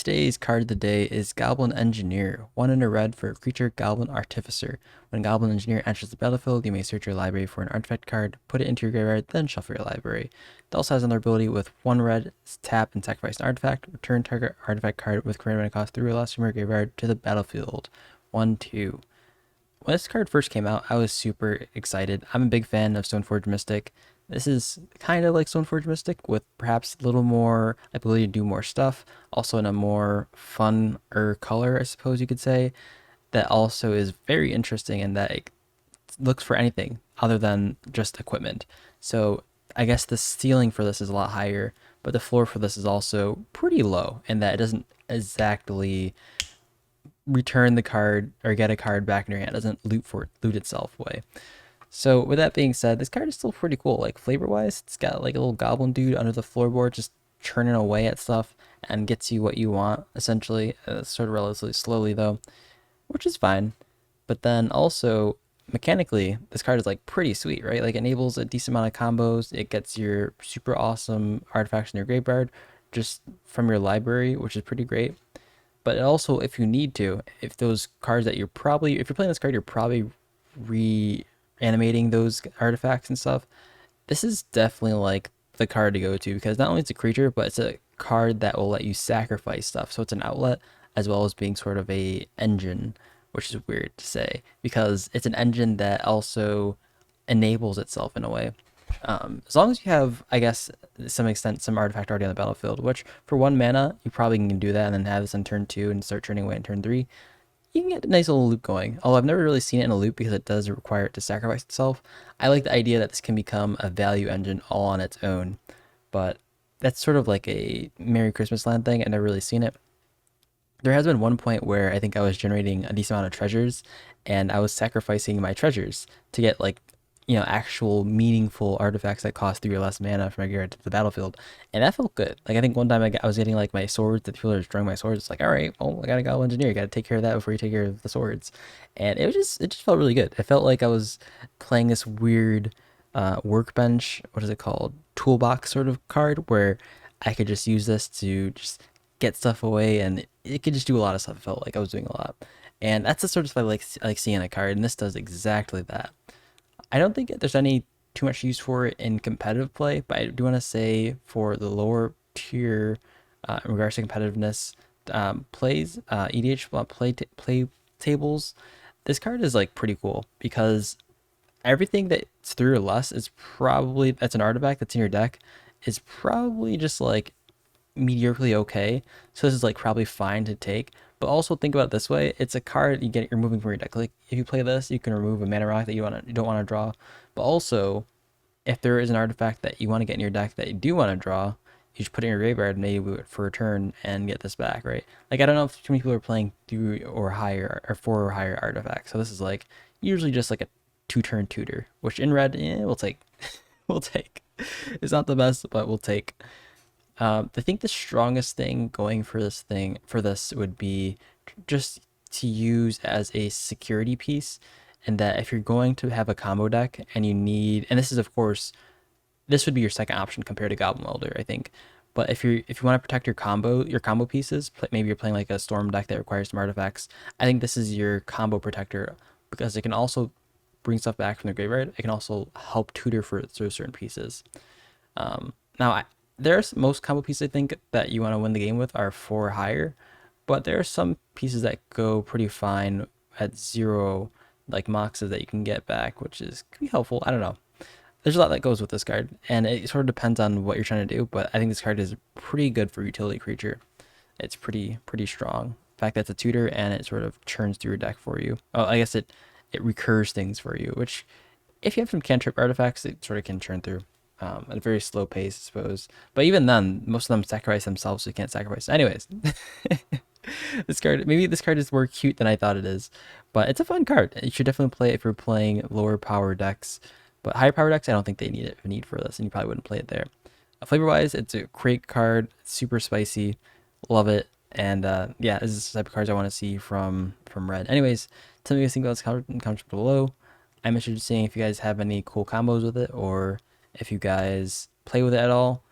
Today's card of the day is Goblin Engineer, 1 in a red for a creature Goblin Artificer. When Goblin Engineer enters the battlefield, you may search your library for an artifact card, put it into your graveyard, then shuffle your library. It also has another ability with 1 red, tap and sacrifice an artifact, return target artifact card with current mana cost 3 or less from your graveyard to the battlefield. 1/2. When this card first came out, I was super excited. I'm a big fan of Stoneforge Mystic. This is kind of like Stoneforge Mystic with perhaps a little more ability to do more stuff, also in a more fun or color, I suppose you could say. That also is very interesting in that it looks for anything other than just equipment. So I guess the ceiling for this is a lot higher, but the floor for this is also pretty low in that it doesn't exactly return the card or get a card back in your hand. It doesn't loot itself away. So with that being said, this card is still pretty cool. Like flavor wise, it's got like a little goblin dude under the floorboard just churning away at stuff and gets you what you want essentially. Sort of relatively slowly though, which is fine. But then also mechanically, this card is like pretty sweet, right? Like enables a decent amount of combos. It gets your super awesome artifacts in your graveyard just from your library, which is pretty great. But also, if you need to, if those cards that if you're playing this card, you're probably reanimating those artifacts and stuff. This is definitely like the card to go to because not only it's a creature, but it's a card that will let you sacrifice stuff. So it's an outlet as well as being sort of a engine, which is weird to say because it's an engine that also enables itself in a way. As long as you have, I guess, to some extent, some artifact already on the battlefield, which for 1 mana, you probably can do that and then have this on turn 2 and start turning away in turn 3. You can get a nice little loop going. Although I've never really seen it in a loop because it does require it to sacrifice itself. I like the idea that this can become a value engine all on its own. But that's sort of like a Merry Christmas Land thing. I've never really seen it. There has been one point where I think I was generating a decent amount of treasures and I was sacrificing my treasures to get like actual meaningful artifacts that cost 3 or less mana from my graveyard to the battlefield, and that felt good. Like I think one time I was getting like my swords that people are destroying my swords. It's like, all right, well, I gotta go engineer. You gotta take care of that before you take care of the swords, and it just felt really good. It felt like I was playing this weird workbench. What is it called? Toolbox sort of card where I could just use this to just get stuff away, and it could just do a lot of stuff. It felt like I was doing a lot, and that's the sort of stuff I like seeing a card, and this does exactly that. I don't think there's any too much use for it in competitive play, but I do want to say for the lower tier, in regards to competitiveness, plays, EDH play tables, this card is like pretty cool because everything that's 3 or less is probably that's an artifact that's in your deck is probably just like mediocrely okay. So this is like probably fine to take. But also think about it this way: it's a card you're removing from your deck. Like if you play this, you can remove a mana rock that you don't want to draw. But also, if there is an artifact that you want to get in your deck that you do want to draw, you just put it in your graveyard and maybe for a turn and get this back, right? Like I don't know if too many people are playing 3 or 4 or higher artifacts. So this is like usually just like a 2 turn tutor, which in red, we'll take. We'll take. It's not the best, but we'll take. I think the strongest thing going for this would be just to use as a security piece, and that if you're going to have a combo deck and you need, and this is of course this would be your second option compared to Goblin Welder, I think. But if you want to protect your combo pieces, maybe you're playing like a storm deck that requires some artifacts. I think this is your combo protector because it can also bring stuff back from the graveyard. It can also help tutor for certain pieces. Now, there's most combo pieces I think that you want to win the game with are 4 or higher, but there are some pieces that go pretty fine at 0, like moxes that you can get back, which is can be helpful. I don't know. There's a lot that goes with this card, and it sort of depends on what you're trying to do. But I think this card is pretty good for utility creature. It's pretty strong. The fact that it's a tutor and it sort of churns through your deck for you. Oh, I guess it recurs things for you, which if you have some cantrip artifacts, it sort of can churn through at a very slow pace, I suppose. But even then, most of them sacrifice themselves, so you can't sacrifice. Anyways, maybe this card is more cute than I thought it is, but it's a fun card. You should definitely play it if you're playing lower power decks. But higher power decks, I don't think they need for this, and you probably wouldn't play it there. Flavor wise, it's a great card, it's super spicy, love it, and yeah, this is the type of cards I want to see from Red. Anyways, tell me what you guys think about this card in the comments below. I'm interested in seeing if you guys have any cool combos with it, or if you guys play with it at all.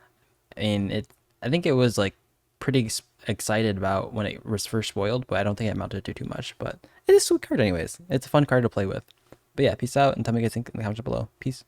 I mean, I think it was like pretty excited about when it was first spoiled, but I don't think it amounted to too much. But it is a sweet card anyways. It's a fun card to play with. But yeah, peace out and tell me what you guys think in the comments below. Peace.